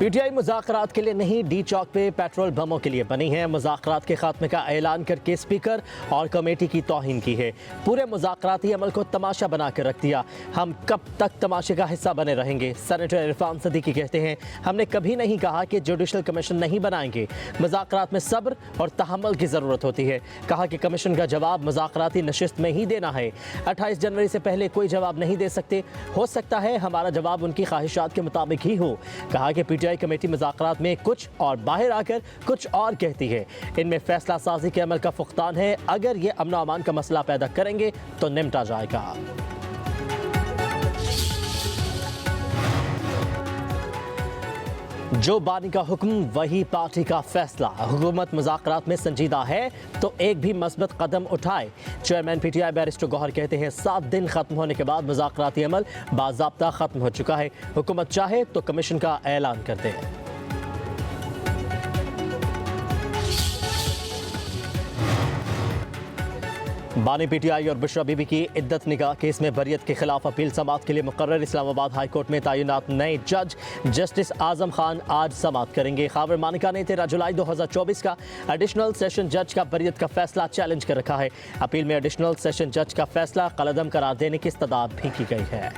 PTI मुज़ाकरात के लिए नहीं, डी चौक पे पेट्रोल बमों के लिए बनी है। मुज़ाकरात के खात्मे का ऐलान करके स्पीकर और कमेटी की तौहीन की है। पूरे मुज़ाकराती अमल को तमाशा बना कर रख दिया। हम कब तक तमाशे का हिस्सा बने रहेंगे? सेनेटर इरफान सदीकी कहते हैं, हमने कभी नहीं कहा कि जुडिशल कमीशन नहीं बनाएंगे। मुज़ाकरात में सब्र और तहम्मुल की ज़रूरत होती है। कहा कि कमीशन का जवाब मुज़ाकराती नशिस्त में ही देना है। 28 जनवरी से पहले कोई जवाब नहीं दे सकते। हो सकता है हमारा जवाब उनकी ख्वाहिशात के मुताबिक ही हो। कहा कि पीटीआई कमेटी मुज़ाकरात में कुछ और बाहर आकर कुछ और कहती है। इनमें फैसला साजी के अमल का फुकदान है। अगर ये अमन अमान का मसला पैदा करेंगे तो निपटा जाएगा। जो बानी का हुक्म वही पार्टी का फैसला। हुकूमत मुज़ाकरात में संजीदा है तो एक भी मस्बत कदम उठाए। चेयरमैन पीटीआई बैरिस्टर गौहर कहते हैं, 7 दिन खत्म होने के बाद मुज़ाकराती अमल बाज़ाब्ता खत्म हो चुका है। हुकूमत चाहे तो कमीशन का ऐलान कर दे। बानी पीटीआई और बुशरा बीबी की इद्दत निकाह केस में बरियत के खिलाफ अपील समाअत के लिए मुकर्रर। इस्लामाबाद हाई कोर्ट में तैनात नए जज जस्टिस आजम खान आज समाअत करेंगे। खावर मानिका ने 13 जुलाई 2024 का एडिशनल सेशन जज का बरियत का फैसला चैलेंज कर रखा है। अपील में एडिशनल सेशन जज का फैसला कलअदम करार देने की इस्तदाद भी की गई है।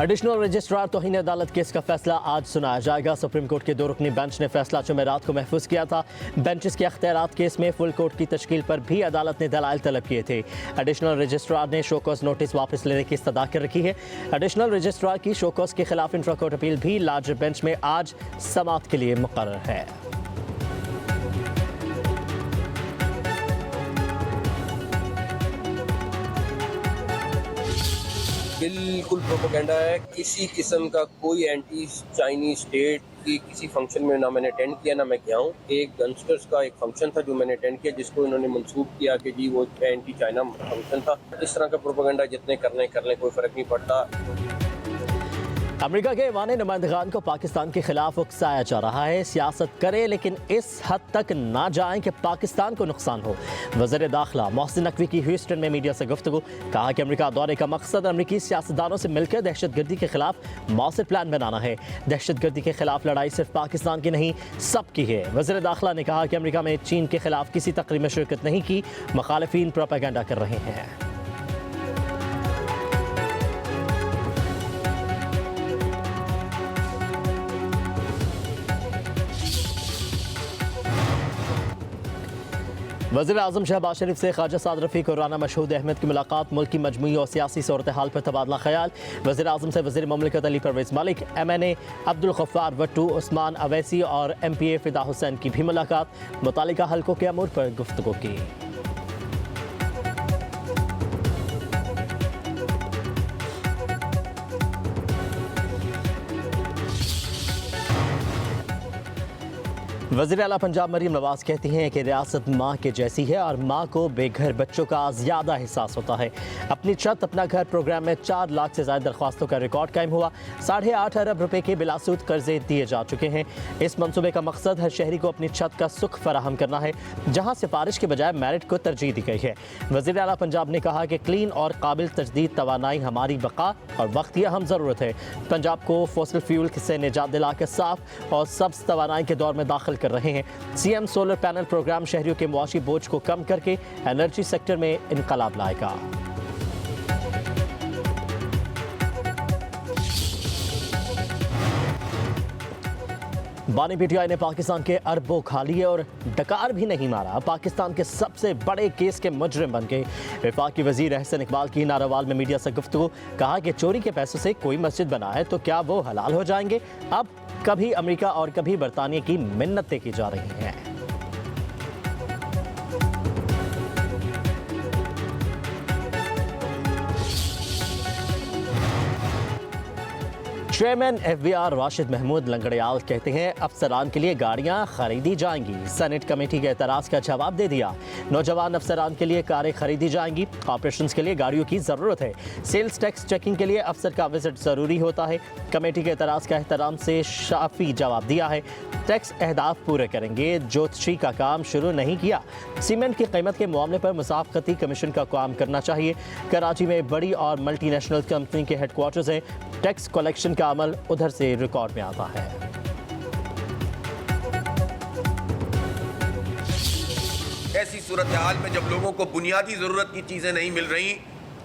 एडिशनल रजिस्ट्रार तौहीन अदालत केस का फैसला आज सुनाया जाएगा। सुप्रीम कोर्ट के 2 रुकनी बेंच ने फैसला जुमेरात को महफूज किया था। बेंचेस के अख्तियारात केस में फुल कोर्ट की तश्कील पर भी अदालत ने दलाइल तलब किए थे। एडिशनल रजिस्ट्रार ने शोकॉज नोटिस वापस लेने की इस्तदा कर रखी है। एडिशनल रजिस्ट्रार की शोकॉज के खिलाफ इंट्रा कोर्ट अपील भी लार्जर बेंच में आज समाअत के लिए मुकर्रर है। बिल्कुल प्रोपेगेंडा है। किसी किस्म का कोई एंटी चाइनीज स्टेट की किसी फंक्शन में ना मैंने अटेंड किया ना मैं गया हूँ। एक गंगस्टर्स का एक फंक्शन था जो मैंने अटेंड किया, जिसको इन्होंने मंसूब किया कि जी वो एंटी चाइना फंक्शन था। इस तरह का प्रोपेगेंडा जितने कर लें कोई फर्क नहीं पड़ता। अमेरिका के ऐवान नुमाइंदगान को पाकिस्तान के खिलाफ उकसाया जा रहा है। सियासत करें लेकिन इस हद तक ना जाएं कि पाकिस्तान को नुकसान हो। वज़ीर दाखिला मोहसिन नकवी की ह्यूस्टन में मीडिया से गुफ्तगू। कहा कि अमेरिका दौरे का मकसद अमेरिकी सियासतदानों से मिलकर दहशतगर्दी के खिलाफ मौसर प्लान बनाना है। दहशतगर्दी के खिलाफ लड़ाई सिर्फ पाकिस्तान की नहीं सबकी है। वज़ीर दाखिला ने कहा कि अमेरिका में चीन के खिलाफ किसी तकरीब में शिरकत नहीं की। मुखालिफिन प्रोपेगेंडा कर रहे हैं। वज़ीर आज़म शहबाज शरीफ से ख्वाजा साद रफ़ीक और राना मशहूद अहमद की मुलाकात। मुल्क की मजमूई और सियासी सूरत हाल पर तबादला ख्याल। वज़ीर आज़म से वज़ीर ममलिकत अली परवेज़ मलिक, MNA अब्दुल गफ्फार भट्टू, उस्मान अवैसी और MPA फ़िदा हुसैन की भी मुलाकात। मुतालिका हल्कों के अमूर पर गुफ्तगू की। वज़ीर आला पंजाब मरीम नवाज कहती हैं कि रियासत माँ के जैसी है और माँ को बेघर बच्चों का ज़्यादा एहसास होता है। अपनी छत अपना घर प्रोग्राम में 4 लाख से ज़्यादा दरख्वास्तों का रिकॉर्ड कायम हुआ। 8.5 अरब रुपए के बिलासूद कर्जे दिए जा चुके हैं। इस मंसूबे का मकसद हर शहरी को अपनी छत का सुख फराहम करना है, जहाँ सिफारिश के बजाय मेरिट को तरजीह दी गई है। वज़ीर आला पंजाब ने कहा कि क्लीन और काबिल तजदीद तवानाई हमारी बका और वक्त की अहम ज़रूरत है। पंजाब को फॉसिल फ्यूल से निजात दिलाकर साफ और सब्ज़ तवानाई के दौर में दाखिल कर रहे हैं। सीएम सोलर पैनल प्रोग्राम शहरियों के मुआशी बोझ को कम करके एनर्जी सेक्टर में इनकलाब लाएगा। बानी पीटीआई ने पाकिस्तान के अरबों खा लिए और डकार भी नहीं मारा। पाकिस्तान के सबसे बड़े केस के मुजरिम बन गए। वफाकी वजीर अहसन इकबाल की नारावाल में मीडिया से गुफ्तगू। कहा कि चोरी के पैसों से कोई मस्जिद बनाए तो क्या वो हलाल हो जाएंगे? अब कभी अमेरिका और कभी बरतानिया की मिन्नतें की जा रही हैं। चेयरमैन FBR राशिद महमूद लंगड़ियाल कहते हैं अफसरान के लिए गाड़ियां खरीदी जाएंगी। सेनेट कमेटी के एतराज़ का जवाब दे दिया। नौजवान अफसरान के लिए कारें खरीदी जाएंगी। ऑपरेशंस के लिए गाड़ियों की ज़रूरत है। सेल्स टैक्स चेकिंग के लिए अफसर का विजिट ज़रूरी होता है। कमेटी के एतराज़ का एहतराम से शाफी जवाब दिया है। टैक्स अहदाफ पूरे करेंगे। ज्योतिषी का काम शुरू नहीं किया। सीमेंट की कीमत के मामले पर मुसाफकती कमीशन का काम करना चाहिए। कराची में बड़ी और मल्टीनेशनल कंपनी के हेडक्वार्टर्स हैं। टैक्स कलेक्शन का अमल उधर से रिकॉर्ड में आता है। ऐसी सूरत हाल में जब लोगों को बुनियादी जरूरत की चीजें नहीं मिल रही,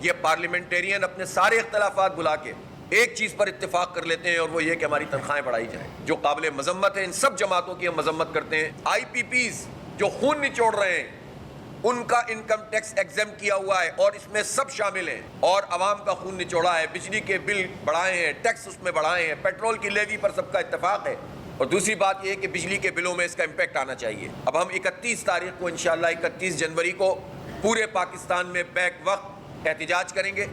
ये पार्लियामेंटेरियन अपने सारे इख्तलाफात बुला के एक चीज पर इत्तेफाक कर लेते हैं और वो ये कि हमारी तनख्वाहें बढ़ाई जाए, जो काबिल मजम्मत है। इन सब जमातों की हम मजम्मत करते हैं। IPPs जो खून निचोड़ रहे हैं उनका इनकम टैक्स एग्जेम किया हुआ है और इसमें सब शामिल हैं, और आवाम का खून निचोड़ा है। बिजली के बिल बढ़ाए हैं, टैक्स उसमें बढ़ाए हैं, पेट्रोल की लेवी पर सबका इत्तेफाक है। और दूसरी बात यह है कि बिजली के बिलों में इसका इम्पैक्ट आना चाहिए। अब हम 31 तारीख को इंशाल्लाह 31 जनवरी को पूरे पाकिस्तान में बैक वक्त एहतजाज करेंगे।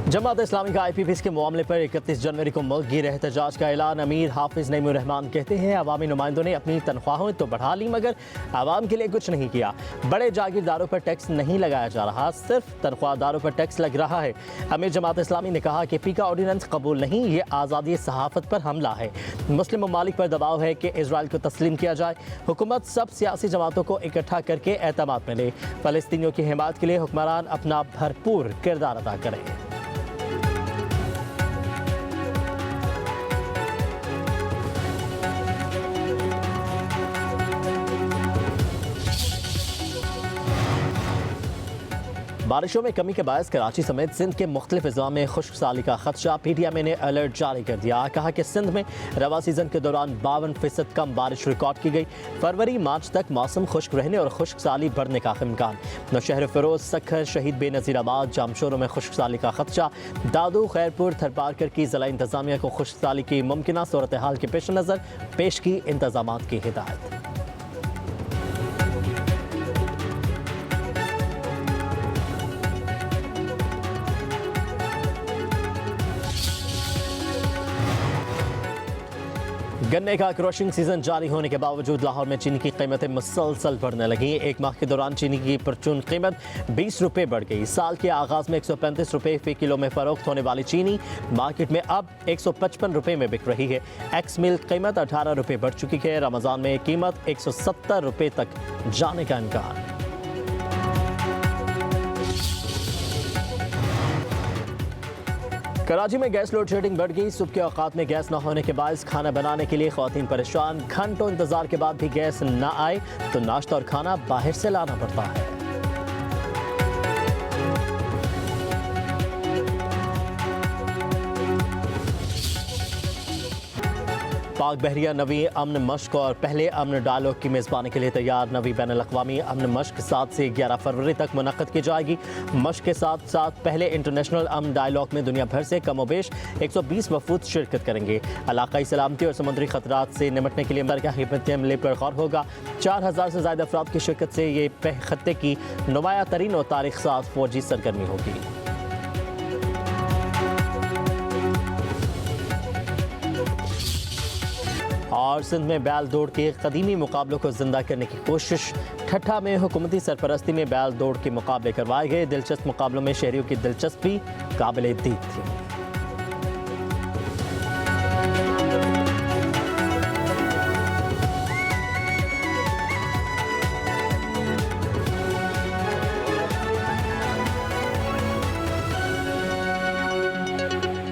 जमात इस्लामी का IPPs के मामले पर 31 जनवरी को मुल्क गिर एहतजाज का ऐलान। अमीर हाफिज नईमुर रहमान कहते हैं अवामी नुमाइंदों ने अपनी तनख्वाहें तो बढ़ा ली मगर आवाम के लिए कुछ नहीं किया। बड़े जागीरदारों पर टैक्स नहीं लगाया जा रहा, सिर्फ तनख्वाहदारों पर टैक्स लग रहा है। अमीर जमात इस्लामी ने कहा कि पीका ऑर्डिनेंस कबूल नहीं, ये आज़ादी सहाफ़त पर हमला है। मुस्लिम ममालिक पर दबाव है कि इसराइल को तस्लीम किया जाए। हुकूमत सब सियासी जमातों को इकट्ठा करके एतमाद में ले। फ़लस्तीनियों की हिमायत के लिए हुक्मरान अपना भरपूर किरदार अदा करें। बारिशों में कमी के बायस कराची समेत सिंध के मुख्तलिफ अज़ला में खुश्क साली का खदशा। PTM ने अलर्ट जारी कर दिया। कहा कि सिंध में रवा सीजन के दौरान 52% कम बारिश रिकॉर्ड की गई। फरवरी मार्च तक मौसम खुश्क रहने और खुश्क साली बढ़ने का इम्कान। नौशहर फिरोज, सखर, शहीद बेनज़ीराबाद, जामशोरों में खुश्क साली का खदशा। दादू, खैरपुर, थरपारकर की ज़िला इंतज़ामिया को खुश्क साली की मुमकिन सूरत हाल के पेश नज़र पेश की इंतज़ामात की हिदायत। गन्ने का क्रॉशिंग सीजन जारी होने के बावजूद लाहौर में चीनी की कीमतें मुसलसल बढ़ने लगी। एक माह के दौरान चीनी की परचून कीमत 20 रुपये बढ़ गई। साल के आगाज में 135 रुपये फी किलो में फरोख्त होने वाली चीनी मार्केट में अब 155 रुपये में बिक रही है। एक्स मिल कीमत 18 रुपये बढ़ चुकी है। रमज़ान में कीमत 170 रुपये तक जाने का इम्कान। कराची में गैस लोड शेडिंग बढ़ गई। सुबह के औकात में गैस न होने के बायस खाना बनाने के लिए ख्वातीन परेशान। घंटों इंतजार के बाद भी गैस न आए तो नाश्ता और खाना बाहर से लाना पड़ता है। पाक बहरिया नवी अमन मश्क और पहले अमन डायलॉग की मेज़बानी के लिए तैयार। नवी बैन अल-अक़वामी अमन मश्क 7 से 11 फरवरी तक मुनक़्क़द की जाएगी। मश्क के साथ साथ पहले इंटरनेशनल अमन डायलॉग में दुनिया भर से कमोबेश 120 वफूद शिरकत करेंगे। इलाक़ाई सलामती और समुद्री खतरात से निपटने के लिए मरकज़ी हमले पर गौर होगा। 4000 से ज़्यादा अफराद की शिरकत से ये खत्ते की नुमाया तरीन और तारीख साज फौजी सरगर्मी होगी। और सिंध में बैल दौड़ के कदीमी मुकाबलों को जिंदा करने की कोशिश। ठट्ठा में हुकूमती सरपरस्ती में बैल दौड़ के मुकाबले करवाए गए। दिलचस्प मुकाबलों में शहरियों की दिलचस्पी काबिल दीद थी।